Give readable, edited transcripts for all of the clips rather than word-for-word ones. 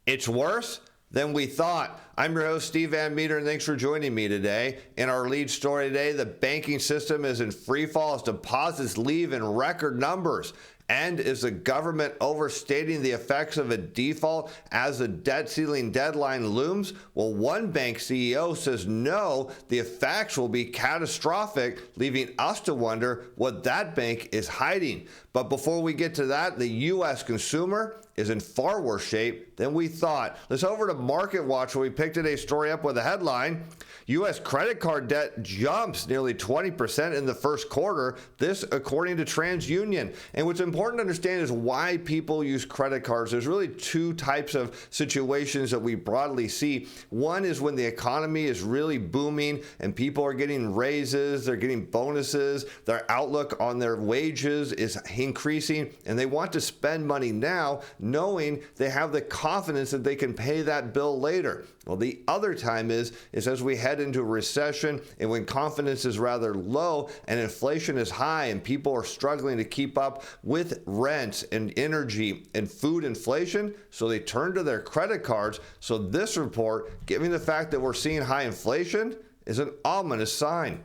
It's worse than we thought. I'm your host, Steve Van Metre, and thanks for joining me today. In our lead story today, the banking system is in free fall as deposits leave in record numbers. And is the government overstating the effects of a default as the debt ceiling deadline looms? Well, one bank CEO says no, the effects will be catastrophic, leaving us to wonder what that bank is hiding. But before we get to that, the U.S. consumer is in far worse shape than we thought. Let's over to Market Watch, where we picked today's story up with a headline: U.S. credit card debt jumps nearly 20% in the first quarter. This according to TransUnion. And what's important to understand is why people use credit cards. There's really two types of situations that we broadly see. One is when the economy is really booming and people are getting raises, they're getting bonuses, their outlook on their wages is increasing, and they want to spend money now, knowing they have the confidence that they can pay that bill later. Well, the other time is as we head into a recession and when confidence is rather low and inflation is high and people are struggling to keep up with rent and energy and food inflation, so they turn to their credit cards. So this report, given the fact that we're seeing high inflation, is an ominous sign.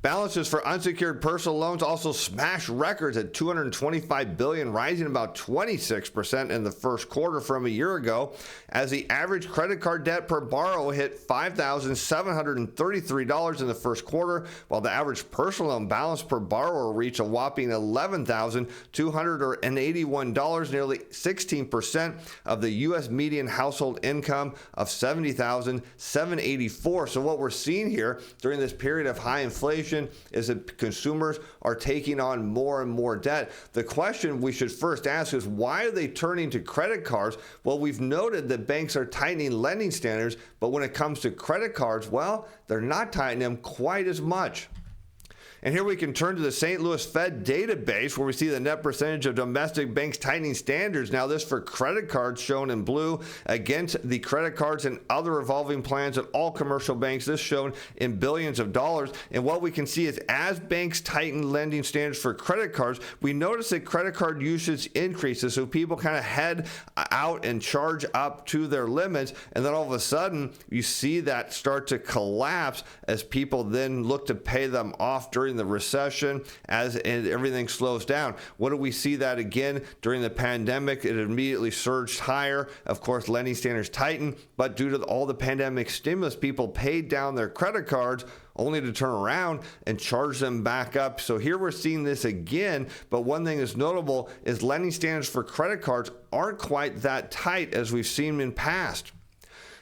Balances for unsecured personal loans also smashed records at $225 billion, rising about 26% in the first quarter from a year ago, as the average credit card debt per borrower hit $5,733 in the first quarter, while the average personal loan balance per borrower reached a whopping $11,281, nearly 16% of the U.S. median household income of $70,784. So what we're seeing here during this period of high inflation is that consumers are taking on more and more debt. The question we should first ask is, why are they turning to credit cards? Well, we've noted that banks are tightening lending standards, but when it comes to credit cards, well, they're not tightening them quite as much. And here we can turn to the St. Louis Fed database, where we see the net percentage of domestic banks tightening standards. Now, this for credit cards shown in blue against the credit cards and other revolving plans at all commercial banks. This shown in billions of dollars. And what we can see is as banks tighten lending standards for credit cards, we notice that credit card usage increases. So people kind of head out and charge up to their limits. And then all of a sudden, you see that start to collapse as people then look to pay them off during the recession and everything slows down. What do we see that again during the pandemic? It immediately surged higher. Of course, lending standards tightened, but due to all the pandemic stimulus, people paid down their credit cards only to turn around and charge them back up. So here we're seeing this again, but one thing that's notable is lending standards for credit cards aren't quite that tight as we've seen in past.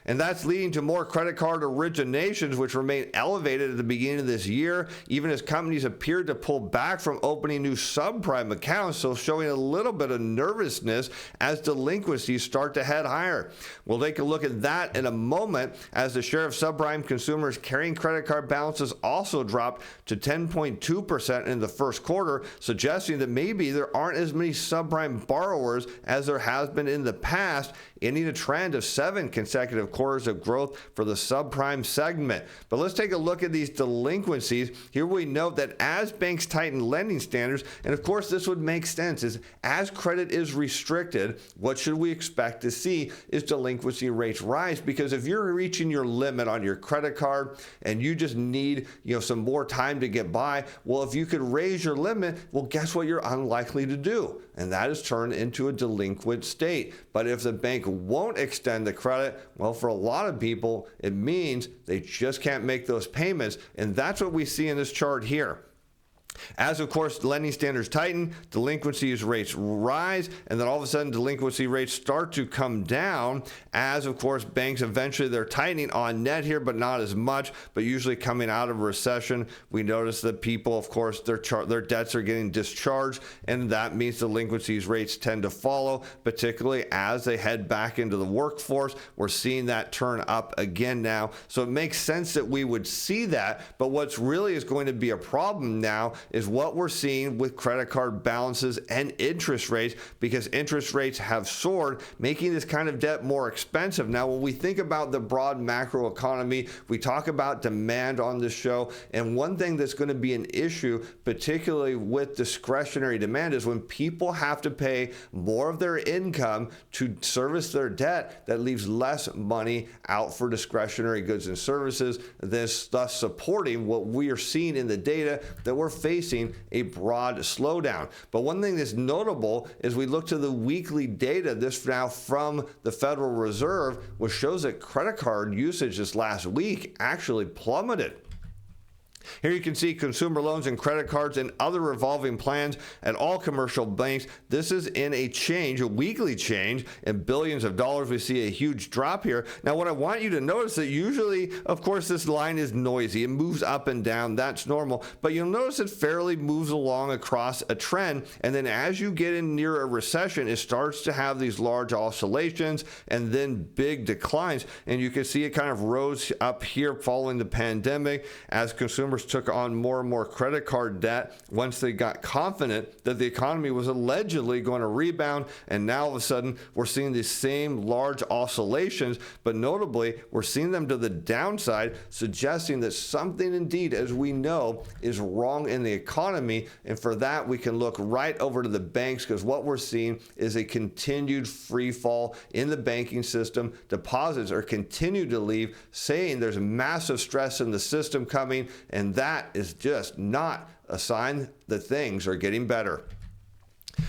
And that's leading to more credit card originations, which remain elevated at the beginning of this year, even as companies appeared to pull back from opening new subprime accounts, so showing a little bit of nervousness as delinquencies start to head higher. We'll take a look at that in a moment, as the share of subprime consumers carrying credit card balances also dropped to 10.2% in the first quarter, suggesting that maybe there aren't as many subprime borrowers as there has been in the past, ending a trend of 7 consecutive quarters of growth for the subprime segment. But let's take a look at these delinquencies. Here we note that as banks tighten lending standards, and of course this would make sense, is as credit is restricted, what should we expect to see is delinquency rates rise? Because if you're reaching your limit on your credit card and you just need some more time to get by, well, if you could raise your limit, well, guess what you're unlikely to do? And that is turn into a delinquent state. But if the bank won't extend the credit, well, for a lot of people, it means they just can't make those payments. And that's what we see in this chart here. As, of course, lending standards tighten, delinquencies rates rise, and then all of a sudden delinquency rates start to come down as, of course, banks eventually they're tightening on net here, but not as much. But usually coming out of a recession, we notice that people, of course, their debts are getting discharged, and that means delinquencies rates tend to follow, particularly as they head back into the workforce. We're seeing that turn up again now. So it makes sense that we would see that, but what's really is going to be a problem now is what we're seeing with credit card balances and interest rates, because interest rates have soared, making this kind of debt more expensive. Now, when we think about the broad macro economy, we talk about demand on this show, and one thing that's going to be an issue, particularly with discretionary demand, is when people have to pay more of their income to service their debt, that leaves less money out for discretionary goods and services, thus supporting what we are seeing in the data, that we're facing a broad slowdown. But one thing that's notable is we look to the weekly data, this now from the Federal Reserve, which shows that credit card usage this last week actually plummeted. Here you can see consumer loans and credit cards and other revolving plans at all commercial banks. This is in a change, a weekly change in billions of dollars. We see a huge drop here. Now, what I want you to notice that usually, of course, this line is noisy. It moves up and down. That's normal. But you'll notice it fairly moves along across a trend. And then as you get in near a recession, it starts to have these large oscillations and then big declines. And you can see it kind of rose up here following the pandemic as consumers took on more and more credit card debt once they got confident that the economy was allegedly going to rebound. And now all of a sudden we're seeing these same large oscillations, but notably we're seeing them to the downside, suggesting that something indeed, as we know, is wrong in the economy. And for that, we can look right over to the banks, because what we're seeing is a continued free fall in the banking system. Deposits are continuing to leave, saying there's massive stress in the system coming, and that is just not a sign that things are getting better.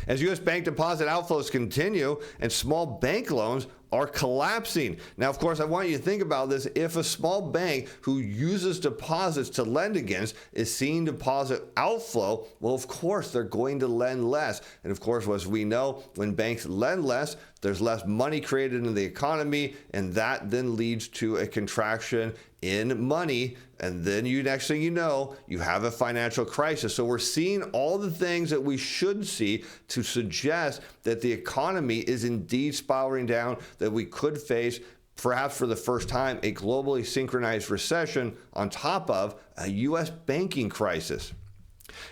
As U.S. bank deposit outflows continue and small bank loans are collapsing. Now, of course, I want you to think about this. If a small bank who uses deposits to lend against is seeing deposit outflow, well, of course, they're going to lend less. And of course, as we know, when banks lend less, there's less money created in the economy, and that then leads to a contraction in money. And then next thing you know, you have a financial crisis. So we're seeing all the things that we should see to suggest that the economy is indeed spiraling down, that we could face, perhaps for the first time, a globally synchronized recession on top of a U.S. banking crisis.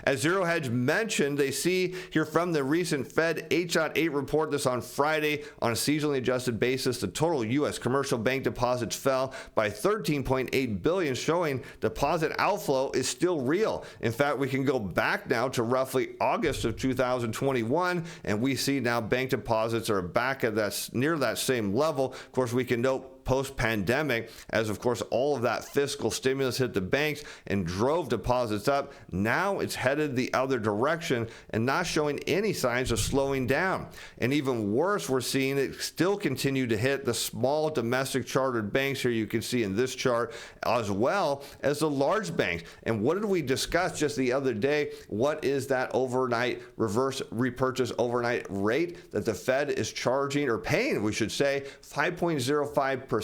As Zero Hedge mentioned, they see here from the recent Fed 8.8 report this on Friday, on a seasonally adjusted basis, the total U.S. commercial bank deposits fell by $13.8 billion, showing deposit outflow is still real. In fact, we can go back now to roughly August of 2021, and we see now bank deposits are back at near that same level. Of course, we can note post-pandemic, as of course all of that fiscal stimulus hit the banks and drove deposits up. Now it's headed the other direction and not showing any signs of slowing down. And even worse, we're seeing it still continue to hit the small domestic chartered banks. Here you can see in this chart, as well as the large banks. And what did we discuss just the other day? What is that overnight reverse repurchase overnight rate that the Fed is charging, or paying, we should say, 5.05%.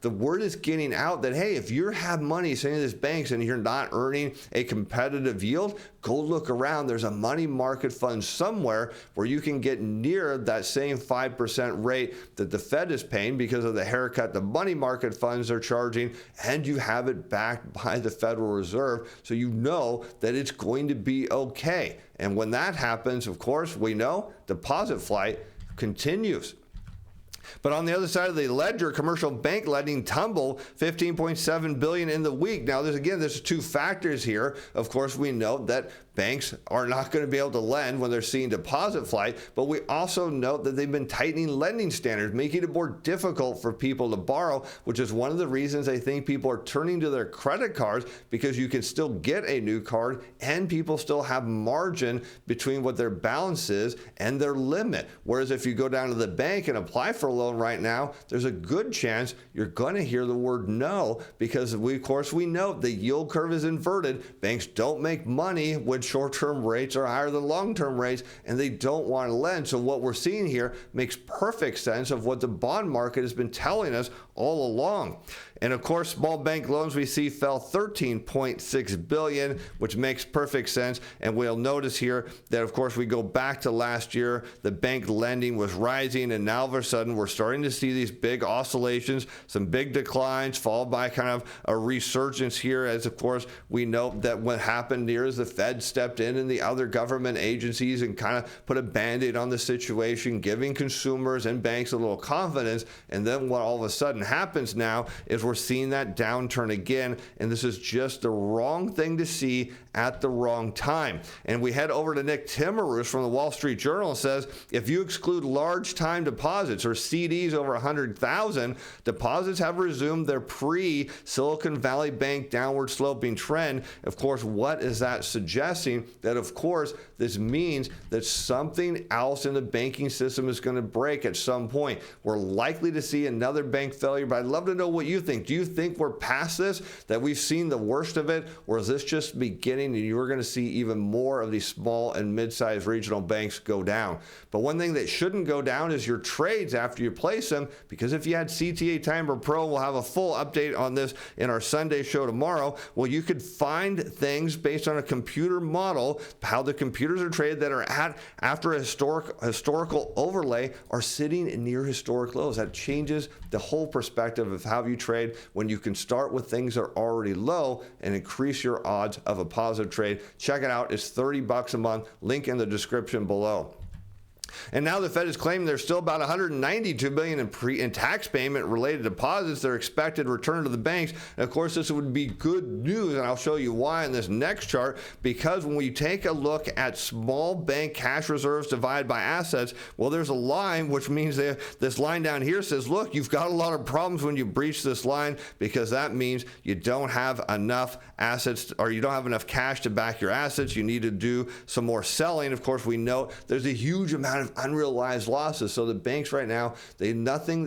The word is getting out that, hey, if you have money sitting in these banks and you're not earning a competitive yield, go look around. There's a money market fund somewhere where you can get near that same 5% rate that the Fed is paying because of the haircut the money market funds are charging, and you have it backed by the Federal Reserve, so you know that it's going to be okay. And when that happens, of course, we know deposit flight continues. But on the other side of the ledger, commercial bank lending tumbled $15.7 billion in the week. Now, there's two factors here. Of course, we know that banks are not going to be able to lend when they're seeing deposit flight, but we also note that they've been tightening lending standards, making it more difficult for people to borrow, which is one of the reasons I think people are turning to their credit cards, because you can still get a new card and people still have margin between what their balance is and their limit. Whereas if you go down to the bank and apply for a loan right now, there's a good chance you're going to hear the word no, because of course we know the yield curve is inverted. Banks don't make money when short-term rates are higher than long-term rates, and they don't want to lend. So what we're seeing here makes perfect sense of what the bond market has been telling us all along. And of course, small bank loans we see fell $13.6 billion, which makes perfect sense. And we'll notice here that, of course, we go back to last year, the bank lending was rising, and now all of a sudden we're starting to see these big oscillations, some big declines, followed by kind of a resurgence here, as of course we note that what happened here is the Fed stepped stepped in and the other government agencies and kind of put a band-aid on the situation, giving consumers and banks a little confidence. And then what all of a sudden happens now is we're seeing that downturn again, and this is just the wrong thing to see at the wrong time. And we head over to Nick Timmerus from the Wall Street Journal, says if you exclude large time deposits or CDs over 100,000, deposits have resumed their pre-Silicon Valley Bank downward sloping trend. Of course, what is that suggesting? That of course this means that something else in the banking system is going to break at some point. We're likely to see another bank failure, but I'd love to know what you think. Do you think we're past this, that we've seen the worst of it, or is this just beginning and you're going to see even more of these small and mid-sized regional banks go down? But one thing that shouldn't go down is your trades after you place them, because if you had CTA-Timer Pro, we'll have a full update on this in our Sunday show tomorrow. Well, you could find things based on a computer model, how the computers are traded that are at after a historical overlay are sitting near historic lows. That changes the whole perspective of how you trade when you can start with things that are already low and increase your odds of a positive trade. Check it out. It's $30 a month. Link in the description below. And now the Fed is claiming there's still about $192 billion in tax payment related deposits that are expected to return to the banks. And of course, this would be good news, and I'll show you why in this next chart, because when we take a look at small bank cash reserves divided by assets, well, there's a line, which means this line down here says, look, you've got a lot of problems when you breach this line, because that means you don't have enough assets, or you don't have enough cash to back your assets. You need to do some more selling. Of course, we know there's a huge amount of unrealized losses. So the banks right now, they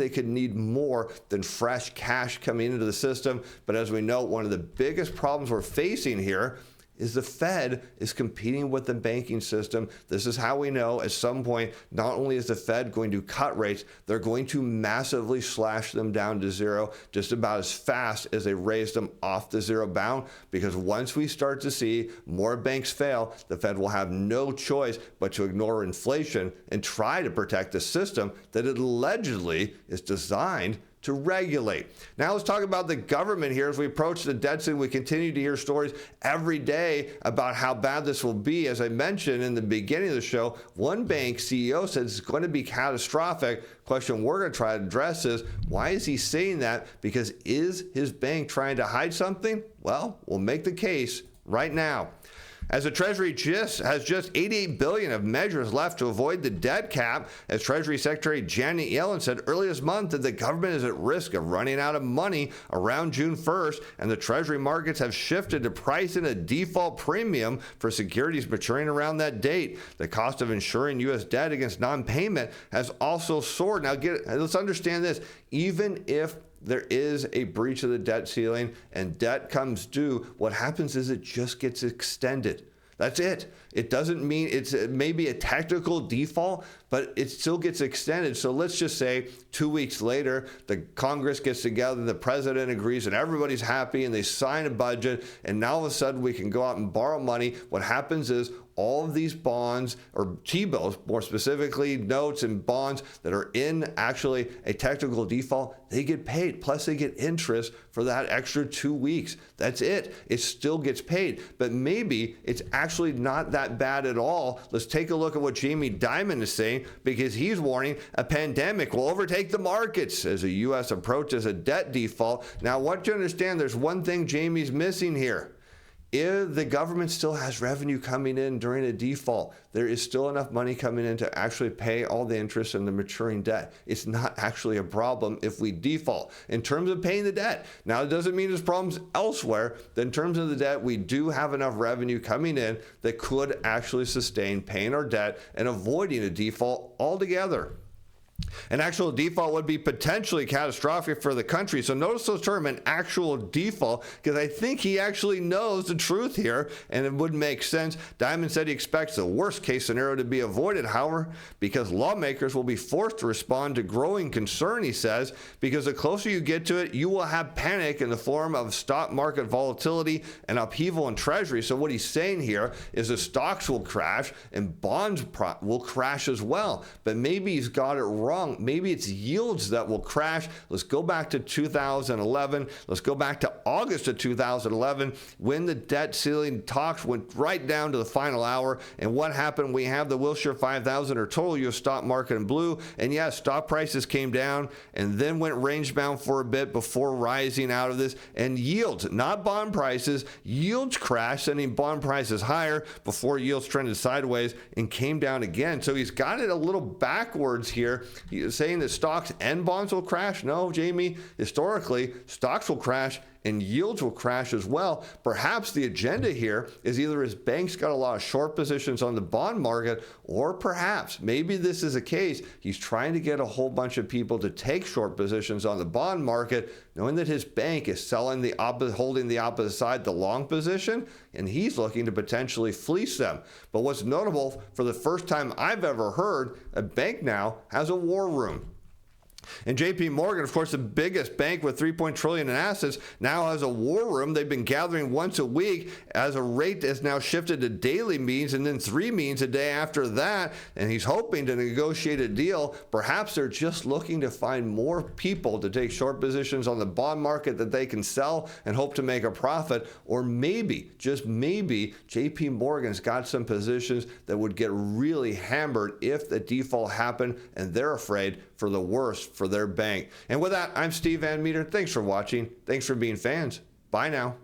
could need more than fresh cash coming into the system. But as we know, one of the biggest problems we're facing here is the Fed is competing with the banking system. This is how we know at some point, not only is the Fed going to cut rates, they're going to massively slash them down to zero just about as fast as they raised them off the zero bound. Because once we start to see more banks fail, the Fed will have no choice but to ignore inflation and try to protect the system that it allegedly is designed to regulate. Now let's talk about the government here. As we approach the debt ceiling, we continue to hear stories every day about how bad this will be. As I mentioned in the beginning of the show, one bank CEO says it's going to be catastrophic. Question we're going to try to address is, why is he saying that? Because is his bank trying to hide something? Well, we'll make the case right now. As the Treasury has just $88 billion of measures left to avoid the debt cap, as Treasury Secretary Janet Yellen said earlier this month that the government is at risk of running out of money around June 1st, and the Treasury markets have shifted to price in a default premium for securities maturing around that date. The cost of insuring U.S. debt against non-payment has also soared. Now, let's understand this. Even if there is a breach of the debt ceiling and debt comes due, what happens is it just gets extended. That's it. It doesn't mean it may be a technical default, but it still gets extended. So let's just say 2 weeks later, the Congress gets together, the president agrees, and everybody's happy, and they sign a budget, and now all of a sudden we can go out and borrow money. What happens is all of these bonds, or T-bills, more specifically notes and bonds that are in actually a technical default, they get paid. Plus they get interest for that extra 2 weeks. That's it. It still gets paid. But maybe it's actually not that bad at all. Let's take a look at what Jamie Dimon is saying, because he's warning a pandemic will overtake the markets as the U.S. approaches a debt default. Now, what you understand, there's one thing Jamie's missing here. If the government still has revenue coming in during a default, there is still enough money coming in to actually pay all the interest and the maturing debt. It's not actually a problem if we default in terms of paying the debt. Now, it doesn't mean there's problems elsewhere. In terms of the debt, we do have enough revenue coming in that could actually sustain paying our debt and avoiding a default altogether. An actual default would be potentially catastrophic for the country. So notice the term, an actual default, because I think he actually knows the truth here, and it would make sense. Dimon said he expects the worst case scenario to be avoided, however, because lawmakers will be forced to respond to growing concern, he says, because the closer you get to it, you will have panic in the form of stock market volatility and upheaval in Treasury. So what he's saying here is the stocks will crash and bonds will crash as well. But maybe he's got it wrong wrong. Maybe it's yields that will crash. Let's go back to 2011. Let's go back to August of 2011 when the debt ceiling talks went right down to the final hour. And what happened? We have the Wilshire 5000 or total U.S. stock market in blue. And yes, stock prices came down and then went range bound for a bit before rising out of this. And yields, not bond prices, yields crashed, sending bond prices higher before yields trended sideways and came down again. So he's got it a little backwards here. He's saying that stocks and bonds will crash. No, Jamie, historically, stocks will crash and yields will crash as well. Perhaps the agenda here is either his bank's got a lot of short positions on the bond market, or perhaps maybe this is a case he's trying to get a whole bunch of people to take short positions on the bond market, knowing that his bank is selling the holding the opposite side, the long position, and he's looking to potentially fleece them. But what's notable, for the first time I've ever heard, a bank now has a war room. And JP Morgan, of course, the biggest bank with $3 trillion in assets, now has a war room. They've been gathering once a week as a rate has now shifted to daily meetings and then 3 meetings a day after that. And he's hoping to negotiate a deal. Perhaps they're just looking to find more people to take short positions on the bond market that they can sell and hope to make a profit. Or maybe, just maybe, JP Morgan's got some positions that would get really hammered if the default happened, and they're afraid for the worst for their bank. And with that, I'm Steve Van Metre. Thanks for watching. Thanks for being fans. Bye now.